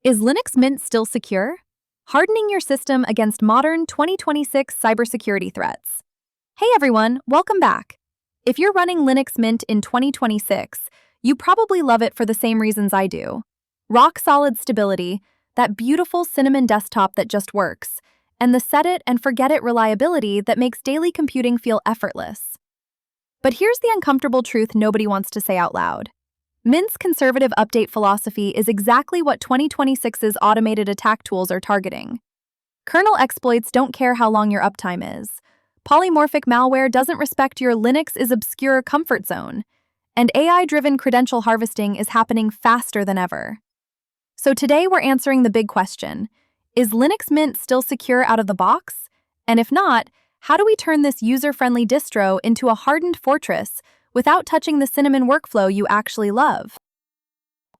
Is Linux Mint still secure? Hardening your system against modern 2026 cybersecurity threats. Hey everyone, welcome back. If you're running Linux Mint in 2026, you probably love it for the same reasons I do. Rock-solid stability, that beautiful cinnamon desktop that just works, and the set-it-and-forget-it reliability that makes daily computing feel effortless. But here's the uncomfortable truth nobody wants to say out loud. Mint's conservative update philosophy is exactly what 2026's automated attack tools are targeting. Kernel exploits don't care how long your uptime is. Polymorphic malware doesn't respect your Linux's obscure comfort zone. And AI-driven credential harvesting is happening faster than ever. So today we're answering the big question: is Linux Mint still secure out of the box? And if not, how do we turn this user-friendly distro into a hardened fortress without touching the cinnamon workflow you actually love?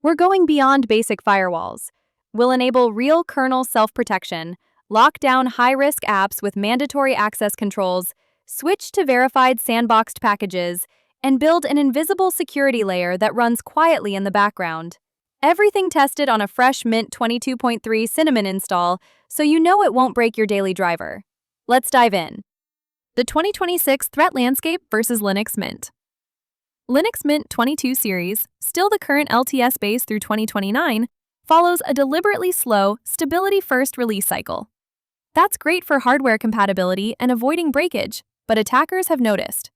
We're going beyond basic firewalls. We'll enable real kernel self-protection, lock down high-risk apps with mandatory access controls, switch to verified sandboxed packages, and build an invisible security layer that runs quietly in the background. Everything tested on a fresh Mint 22.3 Cinnamon install, so you know it won't break your daily driver. Let's dive in. The 2026 Threat Landscape versus Linux Mint. Linux Mint 22 series, still the current LTS base through 2029, follows a deliberately slow, stability-first release cycle. That's great for hardware compatibility and avoiding breakage, but attackers have noticed.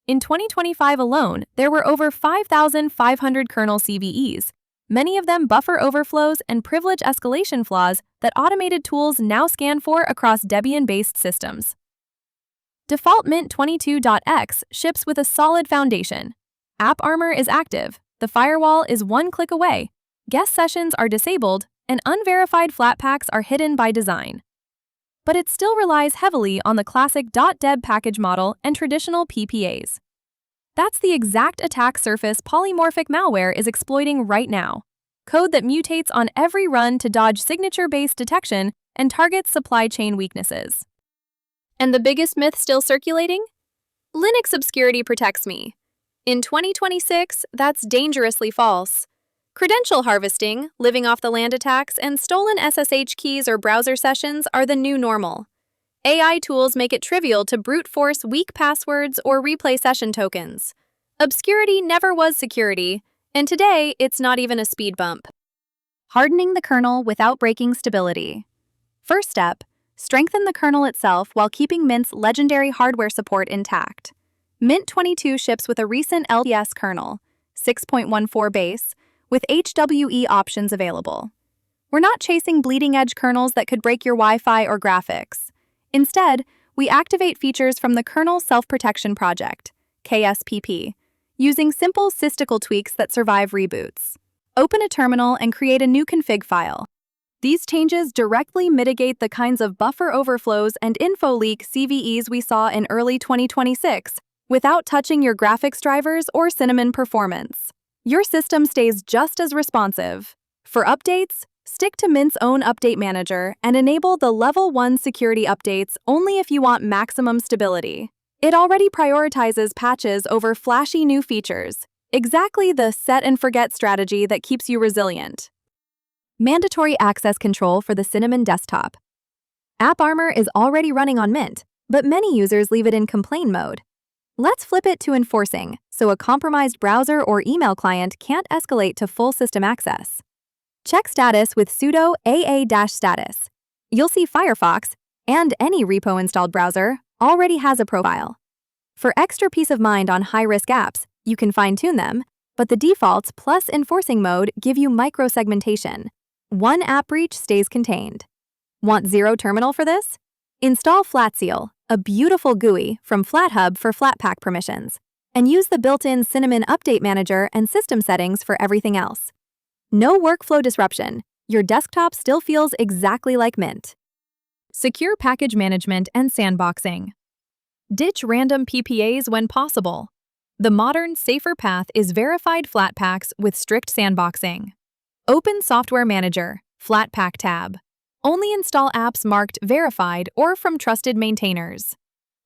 In 2025 alone, there were over 5,500 kernel CVEs, many of them buffer overflows and privilege escalation flaws that automated tools now scan for across Debian-based systems. Default Mint 22.x ships with a solid foundation. AppArmor is active, the firewall is one click away, guest sessions are disabled, and unverified flatpaks are hidden by design. But it still relies heavily on the classic .deb package model and traditional PPAs. That's the exact attack surface polymorphic malware is exploiting right now. Code that mutates on every run to dodge signature-based detection and targets supply chain weaknesses. And the biggest myth still circulating? Linux obscurity protects me. In 2026, that's dangerously false. Credential harvesting, living off the land attacks, and stolen SSH keys or browser sessions are the new normal. AI tools make it trivial to brute force weak passwords or replay session tokens. Obscurity never was security, and today it's not even a speed bump. Hardening the kernel without breaking stability. First step: strengthen the kernel itself while keeping Mint's legendary hardware support intact. Mint 22 ships with a recent LTS kernel, 6.14 base, with HWE options available. We're not chasing bleeding-edge kernels that could break your Wi-Fi or graphics. Instead, we activate features from the Kernel Self-Protection Project, KSPP, using simple systical tweaks that survive reboots. Open a terminal and create a new config file. These changes directly mitigate the kinds of buffer overflows and info leak CVEs we saw in early 2026, without touching your graphics drivers or cinnamon performance. Your system stays just as responsive. For updates, stick to Mint's own update manager and enable the Level 1 security updates only if you want maximum stability. It already prioritizes patches over flashy new features, exactly the set-and-forget strategy that keeps you resilient. Mandatory access control for the Cinnamon desktop. AppArmor is already running on Mint, but many users leave it in complain mode. Let's flip it to enforcing, so a compromised browser or email client can't escalate to full system access. Check status with sudo aa-status. You'll see Firefox, and any repo-installed browser, already has a profile. For extra peace of mind on high-risk apps, you can fine-tune them, but the defaults plus enforcing mode give you micro-segmentation. One app breach stays contained. Want zero terminal for this? Install Flatseal, a beautiful GUI from FlatHub for Flatpak permissions, and use the built-in Cinnamon Update Manager and system settings for everything else. No workflow disruption. Your desktop still feels exactly like Mint. Secure package management and sandboxing. Ditch random PPAs when possible. The modern, safer path is verified Flatpaks with strict sandboxing. Open Software Manager, Flatpak tab. Only install apps marked verified or from trusted maintainers.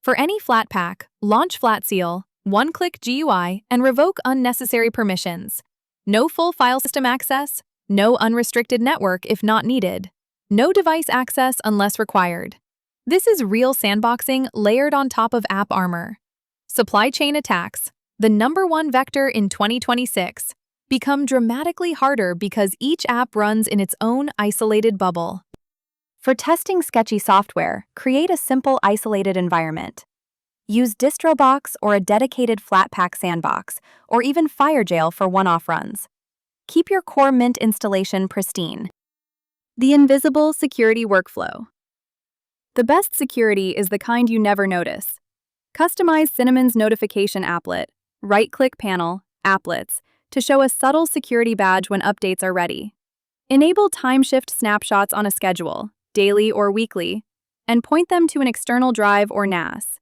For any Flatpak, launch Flatseal, one-click GUI, and revoke unnecessary permissions. No full file system access, No unrestricted network if not needed. No device access unless required. This is real sandboxing layered on top of app armor. Supply chain attacks, the #1 vector in 2026, become dramatically harder because each app runs in its own isolated bubble. For testing sketchy software, create a simple isolated environment. Use DistroBox or a dedicated Flatpak sandbox, or even FireJail for one-off runs. Keep your core Mint installation pristine. The invisible security workflow. The best security is the kind you never notice. Customize Cinnamon's notification applet, right-click panel, applets, to show a subtle security badge when updates are ready. Enable time shift snapshots on a schedule, daily or weekly, and point them to an external drive or NAS.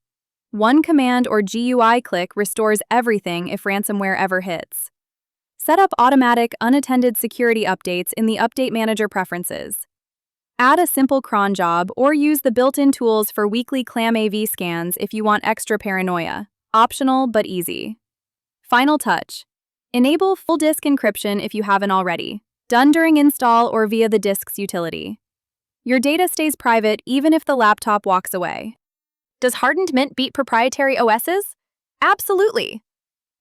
One command or GUI click restores everything if ransomware ever hits. Set up automatic, unattended security updates in the Update Manager preferences. Add a simple cron job or use the built-in tools for weekly ClamAV scans if you want extra paranoia. Optional but easy. Final touch. Enable full disk encryption if you haven't already. Done during install or via the disk's utility. Your data stays private even if the laptop walks away. Does Hardened Mint beat proprietary OSs? Absolutely!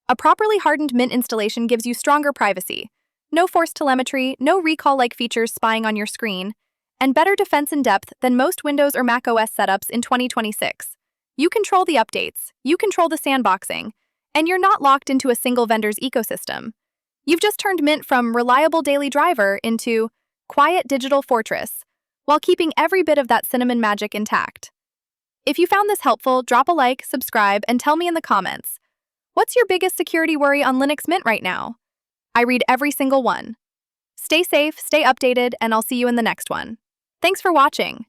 A properly hardened Mint installation gives you stronger privacy, no forced telemetry, no recall-like features spying on your screen, and better defense in depth than most Windows or Mac OS setups in 2026. You control the updates, you control the sandboxing, and you're not locked into a single vendor's ecosystem. You've just turned Mint from reliable daily driver into quiet digital fortress, while keeping every bit of that cinnamon magic intact. If you found this helpful, drop a like, subscribe, and tell me in the comments. What's your biggest security worry on Linux Mint right now? I read every single one. Stay safe, stay updated, and I'll see you in the next one. Thanks for watching.